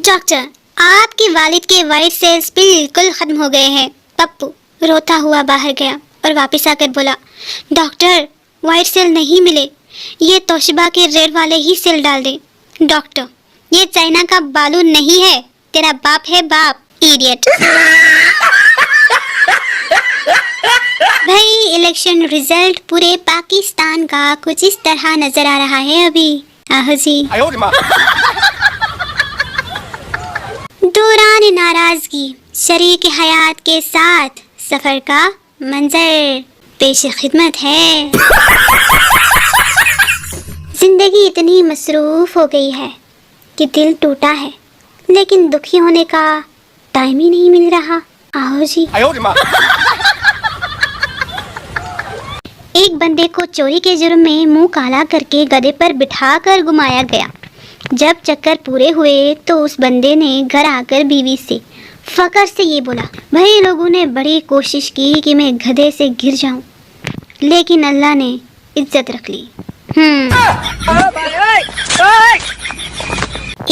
Doctor, आपके वालिद के वाइट सेल्स बिल्कुल खत्म हो गए हैं। पप्पू रोता हुआ बाहर गया और वापस आकर बोला, डॉक्टर वाइट सेल नहीं मिले, ये तोशिबा के रेड वाले ही सेल डाल दे। डॉक्टर, ये चाइना का बालू नहीं है, तेरा बाप है बाप, इडियट। भाई इलेक्शन रिजल्ट पूरे पाकिस्तान का कुछ इस तरह नजर आ रहा है अभी। आहो जी। दौरान नाराजगी शरीक हयात के साथ सफर का मंजर पेश खिदमत है। जिंदगी इतनी मसरूफ हो गई है कि दिल टूटा है, लेकिन दुखी होने का टाइम ही नहीं मिल रहा। आओ जी। एक बंदे को चोरी के जुर्म में मुंह काला करके गधे पर बिठाकर घुमाया गया। जब चक्कर पूरे हुए तो उस बंदे ने घर आकर बीवी से फकर से ये बोला, भाई लोगों ने बड़ी कोशिश की कि मैं गधे से गिर जाऊं, लेकिन अल्लाह ने इज्जत रख ली।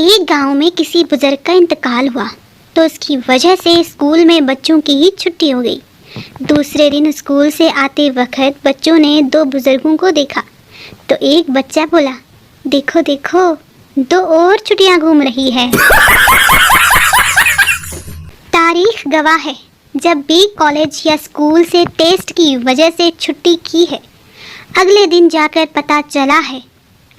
एक गांव में किसी बुजुर्ग का इंतकाल हुआ तो उसकी वजह से स्कूल में बच्चों की ही छुट्टी हो गई। दूसरे दिन स्कूल से आते वक्त बच्चों ने दो बुजुर्गों को देखा तो एक बच्चा बोला, देखो देखो, दो और छुट्टियां घूम रही है। तारीख गवाह है, जब भी कॉलेज या स्कूल से टेस्ट की वजह से छुट्टी की है, अगले दिन जाकर पता चला है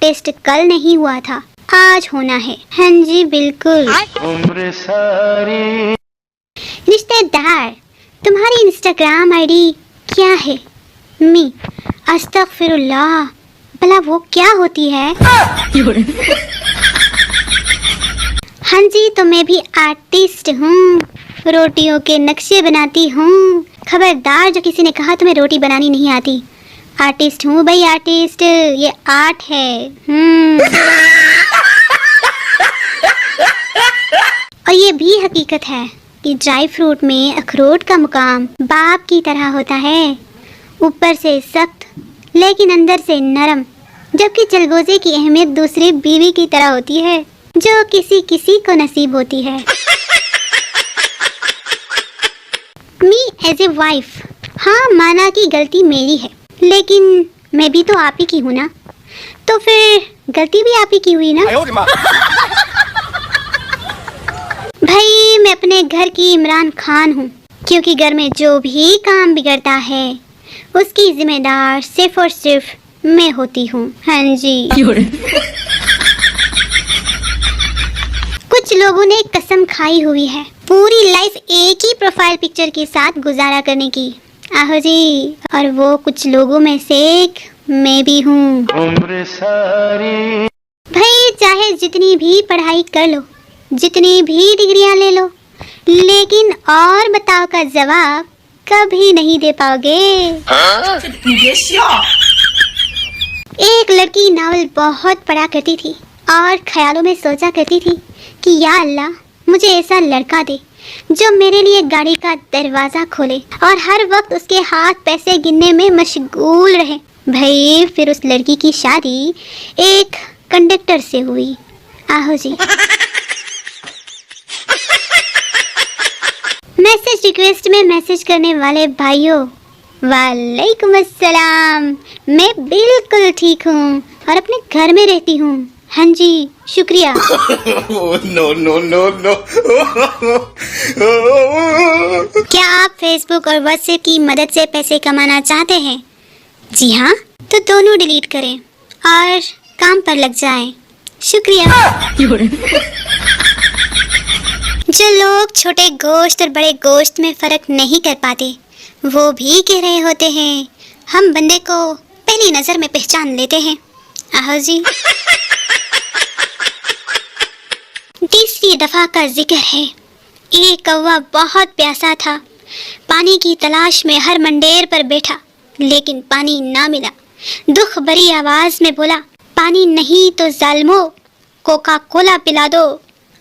टेस्ट कल नहीं हुआ था, आज होना है। हाँ जी बिल्कुल। रिश्तेदार, तुम्हारी इंस्टाग्राम आईडी क्या है? मी अस्तगफिरुल्लाह, भला वो क्या होती है? हाँ जी, तो मैं भी आर्टिस्ट हूँ, रोटियों के नक्शे बनाती हूँ। खबरदार जो किसी ने कहा तुम्हें रोटी बनानी नहीं आती। आर्टिस्ट हूँ भाई, आर्टिस्ट, ये आर्ट है। और ये भी हकीकत है कि ड्राई फ्रूट में अखरोट का मुकाम बाप की तरह होता है, ऊपर से सख्त लेकिन अंदर से नरम, जबकि चलगोजे की अहमियत दूसरी बीवी की तरह होती है जो किसी किसी को नसीब होती है। मी एज ए वाइफ, हाँ माना कि गलती मेरी है, लेकिन मैं भी तो आप ही की हूँ ना, तो फिर गलती भी आप ही की हुई ना। भाई मैं अपने घर की इमरान खान हूँ, क्योंकि घर में जो भी काम बिगड़ता है उसकी जिम्मेदार सिर्फ और सिर्फ मैं होती हूँ। हाँ जी। कुछ लोगों ने कसम खाई हुई है पूरी लाइफ एक ही प्रोफाइल पिक्चर के साथ गुजारा करने की। आहो जी, और वो कुछ लोगों में से एक मैं भी हूँ। भाई चाहे जितनी भी पढ़ाई कर लो, जितनी भी डिग्रियां ले लो, लेकिन और बताओ का जवाब कभी नहीं दे पाओगे। एक लड़की नावल बहुत पढ़ा करती थी और ख्यालों में सोचा करती थी कि या अल्लाह मुझे ऐसा लड़का दे जो मेरे लिए गाड़ी का दरवाजा खोले और हर वक्त उसके हाथ पैसे गिनने में मशगूल रहे। भाई फिर उस लड़की की शादी एक कंडक्टर से हुई। आहो जी। मैसेज रिक्वेस्ट में मैसेज करने वाले भाइयों, वालेकुम अस्सलाम, मैं बिल्कुल ठीक हूँ और अपने घर में रहती हूँ। हाँ जी शुक्रिया। No no no no. क्या आप फेसबुक और व्हाट्सएप की मदद से पैसे कमाना चाहते हैं? जी हाँ, तो दोनों डिलीट करें और काम पर लग जाएं। शुक्रिया। जो लोग छोटे गोश्त और बड़े गोश्त में फर्क नहीं कर पाते, वो भी कह रहे होते हैं हम बंदे को पहली नजर में पहचान लेते हैं। आहो जी। 30वीं दफा का जिक्र है। एक कौवा बहुत प्यासा था, पानी की तलाश में हर मंडेर पर बैठा, लेकिन पानी ना मिला। दुख भरी आवाज में बोला, पानी नहीं तो जालिमो कोका कोला पिला दो।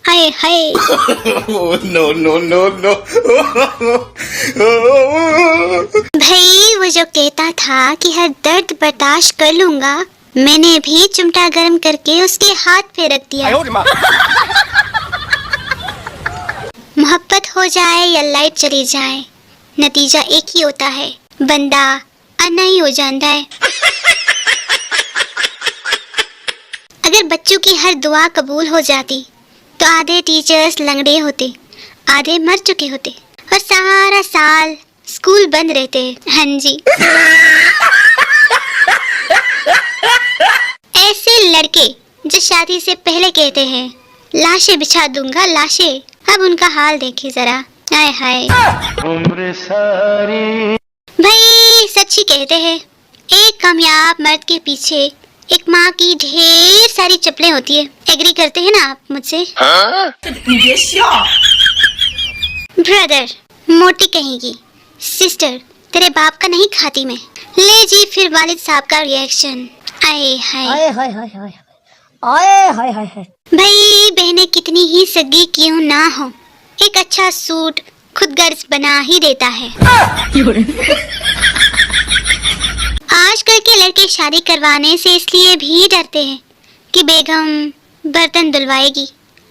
आए हाय। No no no no. भाई वो जो कहता था कि हर दर्द बर्दाश्त कर लूंगा, मैंने भी चिमटा गर्म करके उसके हाथ पे रख दिया। जाए या लाइट चली जाए, नतीजा एक ही होता है, बंदा अन्ना ही हो जाता है। अगर बच्चों की हर दुआ कबूल हो जाती तो आधे टीचर्स लंगड़े होते, आधे मर चुके होते और सारा साल स्कूल बंद रहते। हाँ जी। ऐसे लड़के जो शादी से पहले कहते हैं लाशें बिछा दूंगा लाशें, अब उनका हाल देखिए जरा। हाय हाय। उम्र सारी भाई सच्ची कहते हैं, एक कामयाब मर्द के पीछे एक माँ की ढेर सारी चप्पलें होती है। एग्री करते हैं ना आप मुझसे? ब्रदर मोटी कहेगी, सिस्टर तेरे बाप का नहीं खाती मैं। ले जी फिर वालिद साहब का रिएक्शन। आए हाय आए हाय हाय हाय आए हाय हाय हाय। भाई बहनें कितनी ही सगी क्यों ना हो, एक अच्छा सूट खुद गर्ज बना ही देता है। आजकल के लड़के शादी करवाने से इसलिए भी डरते हैं कि बेगम बर्तन धुलवाएगी।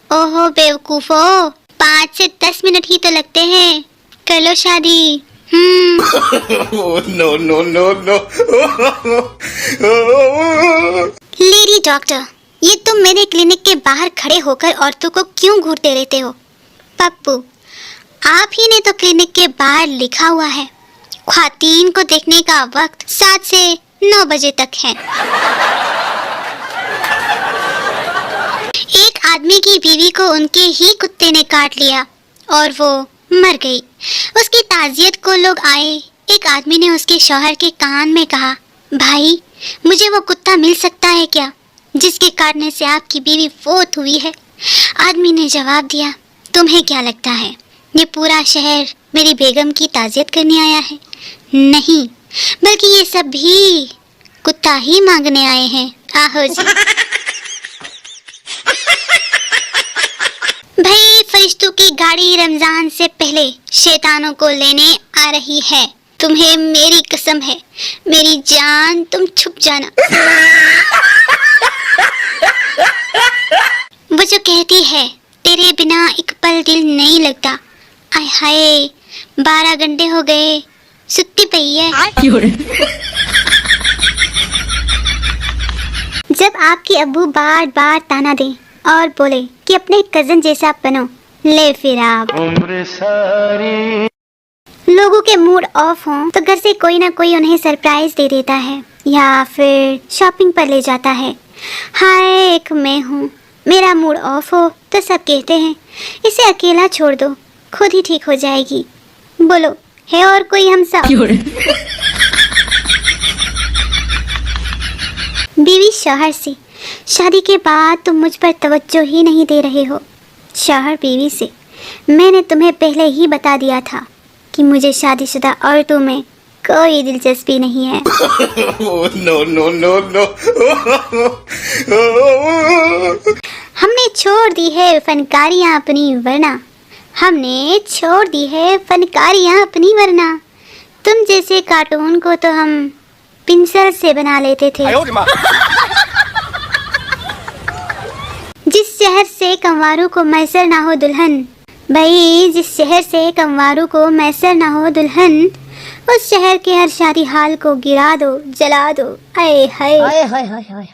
ओहो बेवकूफो, 5 से 10 मिनट ही तो लगते हैं, कर लो शादी। No no no no. Lady doctor, ये तुम मेरे क्लिनिक के बाहर खड़े होकर औरतों को क्यों घूरते रहते हो? पप्पू, आप ही ने तो क्लिनिक के बाहर लिखा हुआ है ख्वातीन को देखने का वक्त 7 से 9 बजे तक है। एक आदमी की बीवी को उनके ही कुत्ते ने काट लिया और वो मर गई। उसकी ताजियत को लोग आए। एक आदमी ने उसके शौहर के कान में कहा, भाई मुझे वो कुत्ता मिल सकता है क्या जिसके काटने से आपकी बीवी फौत हुई है? आदमी ने जवाब दिया, तुम्हें क्या लगता है ये पूरा शहर मेरी बेगम की ताजियत करने आया है? नहीं, बल्कि ये सब भी कुत्ता ही मांगने आए हैं। आहो जी। भाई फरिश्तों की गाड़ी रमजान से पहले शैतानों को लेने आ रही है। तुम्हें मेरी कसम है, मेरी जान तुम छुप जाना। वो जो कहती है तेरे बिना एक पल दिल नहीं लगता, आय हाय 12 घंटे हो गए सुत्ती पई है। जब आपकी अब्बू बार बार ताना दें और बोले कि अपने कजन जैसा बनो, ले फिर आप उम्र सारी। लोगों के मूड ऑफ हो तो घर से कोई ना कोई उन्हें सरप्राइज दे देता है या फिर शॉपिंग पर ले जाता है। हाय एक मैं हूँ, मेरा मूड ऑफ हो तो सब कहते हैं इसे अकेला छोड़ दो, खुद ही ठीक हो जाएगी। बोलो है और कोई हम सब? बीवी शौहर से, शादी के बाद तुम मुझ पर तवज्जो ही नहीं दे रहे हो। शौहर बीवी से, मैंने तुम्हें पहले ही बता दिया था कि मुझे शादीशुदा औरतों में कोई दिलचस्पी नहीं है। No no no no. हमने छोड़ दी है फनकारियाँ अपनी वरना, हमने छोड़ दी है फनकारियाँ अपनी वरना। तुम जैसे कार्टून को तो हम पिंसल से बना लेते थे। जिस शहर से कंवारों को मैसर ना हो दुल्हन, भाई जिस शहर से कंवारों को मैसर ना हो दुल्हन, उस शहर के हर शादी हाल को गिरा दो, जला दो। आए हाय आए हाय हाय हाय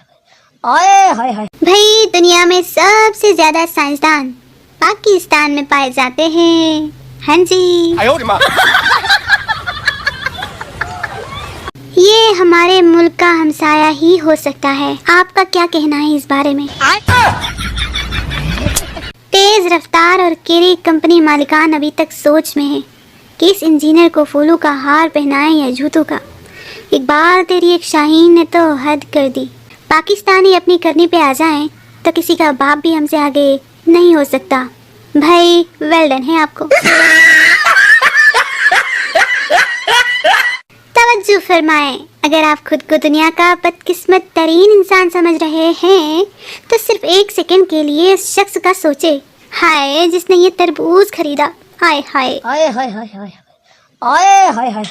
आए हाय हाय। भाई दुनिया में सबसे ज्यादा साइंसदान पाकिस्तान में पाए जाते हैं। हाँ जी। ये हमारे मुल्क का हमसाया ही हो सकता है। आपका क्या कहना है इस बारे में? तेज रफ्तार और केरी कंपनी मालिकान अभी तक सोच में है कि इस इंजीनियर को फूलों का हार पहनाएं या जूतों का। इकबाल तेरी एक शाहीन ने तो हद कर दी। पाकिस्तानी अपनी करनी पे आ जाएं तो किसी का बाप भी हमसे आगे नहीं हो सकता। भाई वेल डन है आपको। तवज्जो फरमाएं, अगर आप खुद को दुनिया का बदकिस्मत तरीन इंसान समझ रहे हैं तो सिर्फ 1 सेकंड के लिए उस शख्स का सोचे, हाय जिसने ये तरबूज खरीदा। हाय हाय हाय हाय हाय हाय हाय हाय हाय।